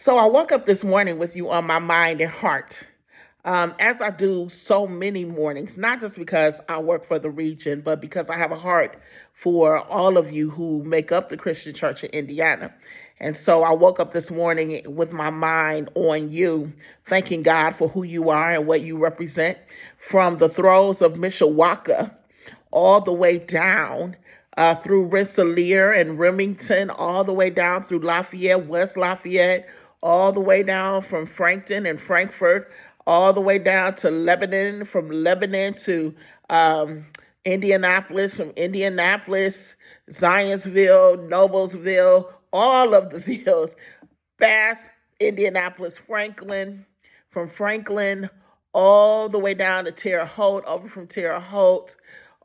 So I woke up this morning with you on my mind and heart, as I do so many mornings, not just because I work for the region, but because I have a heart for all of you who make up the Christian Church in Indiana. And so I woke up this morning with my mind on you, thanking God for who you are and what you represent, from the throes of Mishawaka all the way down through Rensselaer and Remington, all the way down through Lafayette, West Lafayette, all the way down from Frankton and Frankfurt, all the way down to Lebanon, from Lebanon to Indianapolis, from Indianapolis, Zionsville, Noblesville, all of the villes, Bass, Indianapolis, Franklin, from Franklin all the way down to Terre Haute, over from Terre Haute,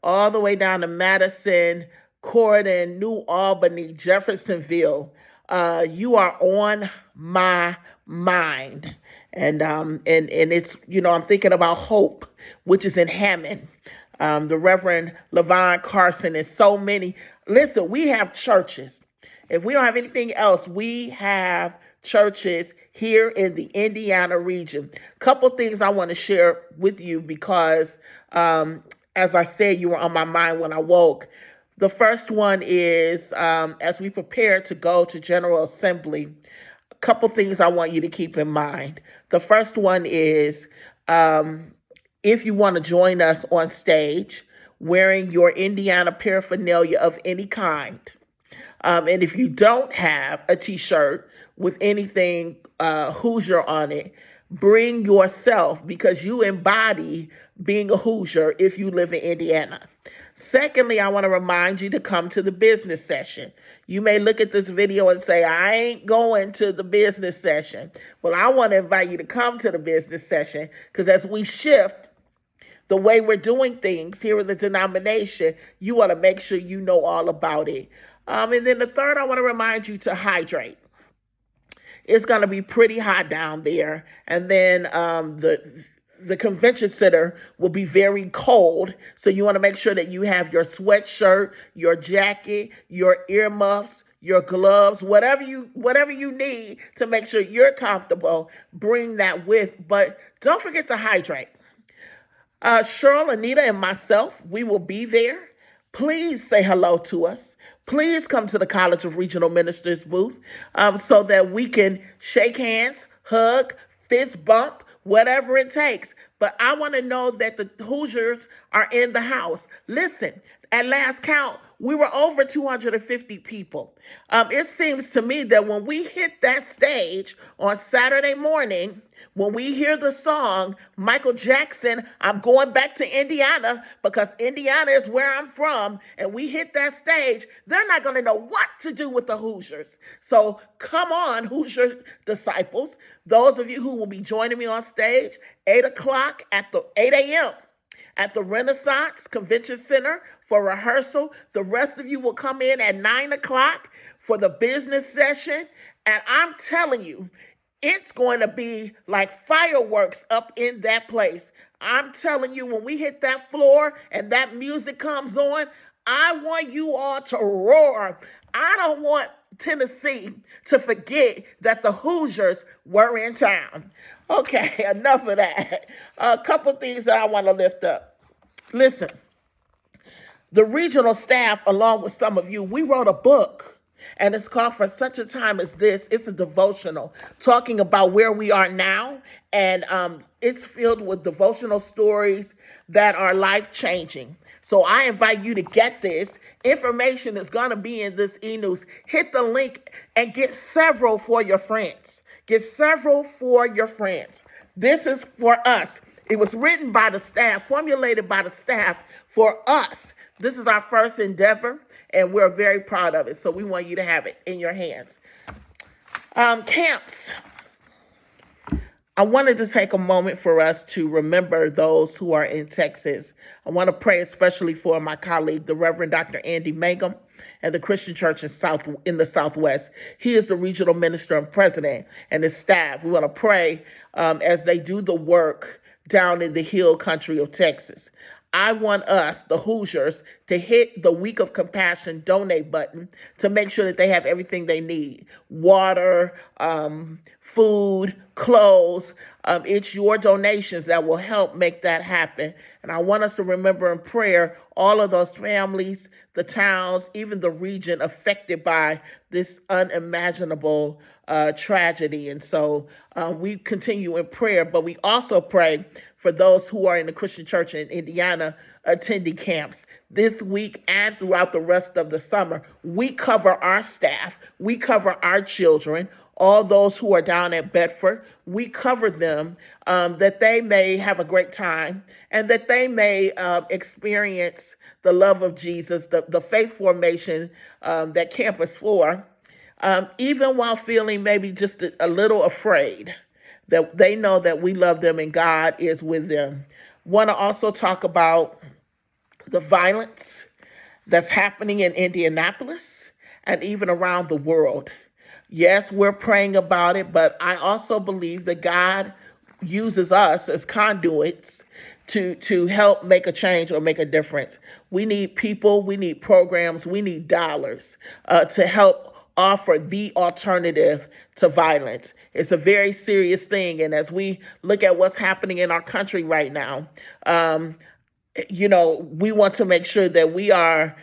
all the way down to Madison, Corydon, New Albany, Jeffersonville. You are on my mind. And it's, I'm thinking about Hope, which is in Hammond. The Reverend Levon Carson and so many. Listen, we have churches. If we don't have anything else, we have churches here in the Indiana region. Couple things I want to share with you because, as I said, you were on my mind when I woke. The first one is, as we prepare to go to General Assembly, a couple things I want you to keep in mind. The first one is, if you want to join us on stage wearing your Indiana paraphernalia of any kind, and if you don't have a t-shirt with anything Hoosier on it, bring yourself, because you embody being a Hoosier if you live in Indiana. Secondly, I want to remind you to come to the business session. You may look at this video and say, I ain't going to the business session. Well, I want to invite you to come to the business session, because as we shift the way we're doing things here in the denomination, you want to make sure you know all about it. And then the third, I want to remind you to hydrate. It's going to be pretty hot down there. And then the convention center will be very cold. So you want to make sure that you have your sweatshirt, your jacket, your earmuffs, your gloves, whatever you need to make sure you're comfortable, bring that with. But don't forget to hydrate. Cheryl, Anita, and myself, we will be there. Please say hello to us. Please come to the College of Regional Ministers booth so that we can shake hands, hug, fist bump, whatever it takes. But I want to know that the Hoosiers are in the house. Listen, at last count, we were over 250 people. It seems to me that when we hit that stage on Saturday morning, when we hear the song, Michael Jackson, I'm going back to Indiana because Indiana is where I'm from, and we hit that stage, they're not going to know what to do with the Hoosiers. So come on, Hoosier disciples. Those of you who will be joining me on stage, 8 o'clock at the 8 a.m. at the Renaissance Convention Center for rehearsal. The rest of you will come in at 9 o'clock for the business session. And I'm telling you, it's going to be like fireworks up in that place. I'm telling you, when we hit that floor and that music comes on, I want you all to roar. I don't want Tennessee to forget that the Hoosiers were in town. Okay, enough of that. A couple things that I want to lift up. Listen, the regional staff, along with some of you, we wrote a book. And it's called For Such a Time as This. It's a devotional talking about where we are now. And it's filled with devotional stories that are life-changing. So I invite you to get this. Information is going to be in this eNews. Hit the link and get several for your friends. Get several for your friends. This is for us. It was written by the staff, formulated by the staff for us. This is our first endeavor, and we're very proud of it. So we want you to have it in your hands. Camps. I wanted to take a moment for us to remember those who are in Texas. I want to pray especially for my colleague, the Reverend Dr. Andy Mangum, and the Christian Church in the Southwest. He is the regional minister and president, and his staff. We want to pray as they do the work down in the hill country of Texas. I want us, the Hoosiers, to hit the Week of Compassion donate button to make sure that they have everything they need: water, food, clothes. It's your donations that will help make that happen. And I want us to remember in prayer all of those families, the towns, even the region affected by this unimaginable tragedy. And so we continue in prayer, but we also pray for those who are in the Christian church in Indiana attending camps this week and throughout the rest of the summer. We cover our staff, we cover our children, all those who are down at Bedford. We cover them that they may have a great time and that they may experience the love of Jesus, the faith formation that camp is for, even while feeling maybe just a little afraid, that they know that we love them and God is with them. Want to also talk about the violence that's happening in Indianapolis and even around the world. Yes, we're praying about it, but I also believe that God uses us as conduits to help make a change or make a difference. We need people, we need programs, we need dollars to help offer the alternative to violence. It's a very serious thing. And as we look at what's happening in our country right now, we want to make sure that we are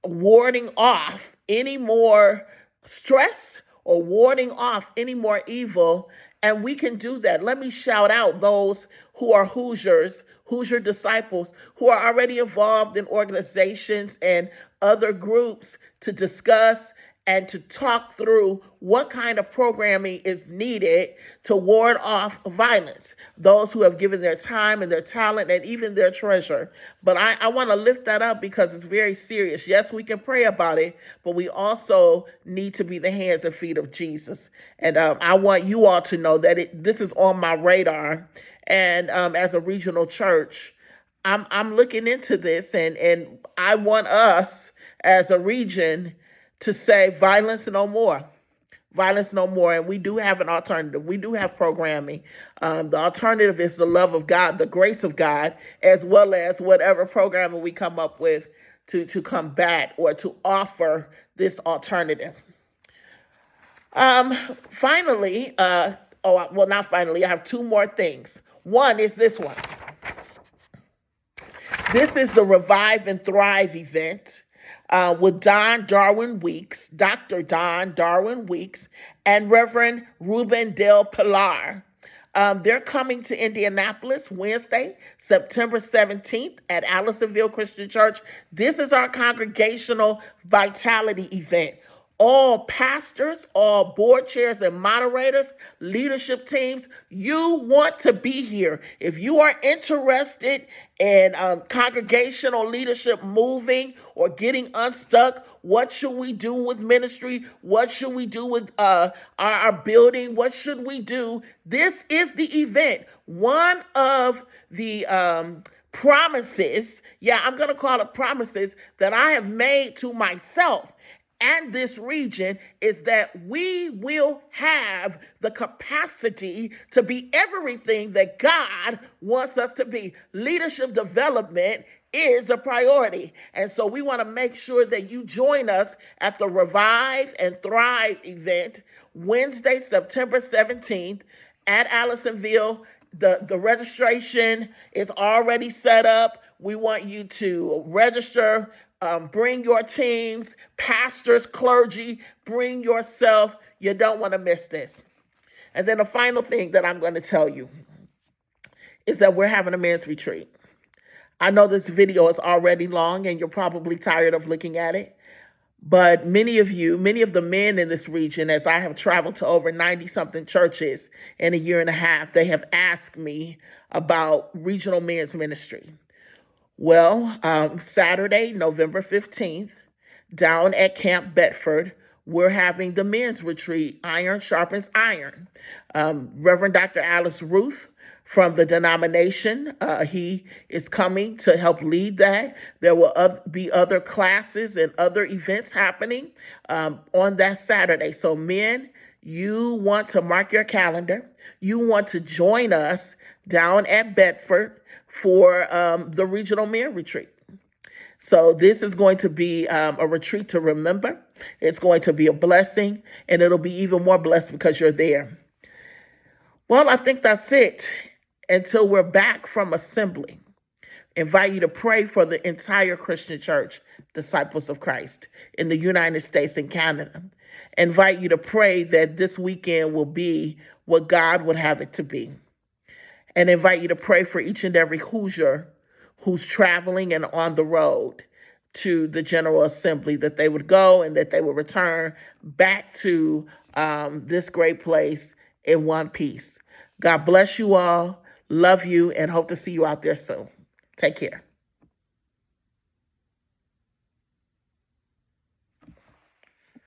warding off any more stress or warding off any more evil. And we can do that. Let me shout out those who are Hoosiers, Hoosier disciples, who are already involved in organizations and other groups to discuss and to talk through what kind of programming is needed to ward off violence. Those who have given their time and their talent and even their treasure. But I want to lift that up because it's very serious. Yes, we can pray about it, but we also need to be the hands and feet of Jesus. And I want you all to know that this is on my radar. And as a regional church, I'm looking into this, and I want us as a region to say violence no more. Violence no more. And we do have an alternative. We do have programming. The alternative is the love of God, the grace of God, as well as whatever programming we come up with to combat or to offer this alternative. Finally, not finally, I have two more things. One is this one. This is the Revive and Thrive event with Dr. Don Darwin Weeks, and Reverend Ruben Del Pilar. They're coming to Indianapolis Wednesday, September 17th at Allisonville Christian Church. This is our congregational vitality event. All pastors, all board chairs and moderators, leadership teams, you want to be here. If you are interested in congregational leadership moving or getting unstuck, what should we do with ministry? What should we do with our building? What should we do? This is the event. One of the promises, I'm going to call it promises, that I have made to myself and this region is that we will have the capacity to be everything that God wants us to be. Leadership development is a priority. And so we want to make sure that you join us at the Revive and Thrive event, Wednesday, September 17th at Allisonville. The registration is already set up. We want you to register. Bring your teams, pastors, clergy, bring yourself. You don't want to miss this. And then the final thing that I'm going to tell you is that we're having a men's retreat. I know this video is already long and you're probably tired of looking at it, but many of the men in this region, as I have traveled to over 90-something churches in a year and a half, they have asked me about regional men's ministry. Well, Saturday, November 15th, down at Camp Bedford, we're having the men's retreat, Iron Sharpens Iron. Reverend Dr. Alice Ruth from the denomination, he is coming to help lead that. There will be other classes and other events happening on that Saturday. So men, you want to mark your calendar. You want to join us down at Bedford for the regional men retreat. So this is going to be a retreat to remember. It's going to be a blessing, and it'll be even more blessed because you're there. Well, I think that's it. Until we're back from assembly, invite you to pray for the entire Christian church, Disciples of Christ, in the United States and Canada. Invite you to pray that this weekend will be what God would have it to be. And invite you to pray for each and every Hoosier who's traveling and on the road to the General Assembly, that they would go and that they would return back to this great place in one piece. God bless you all. Love you and hope to see you out there soon. Take care.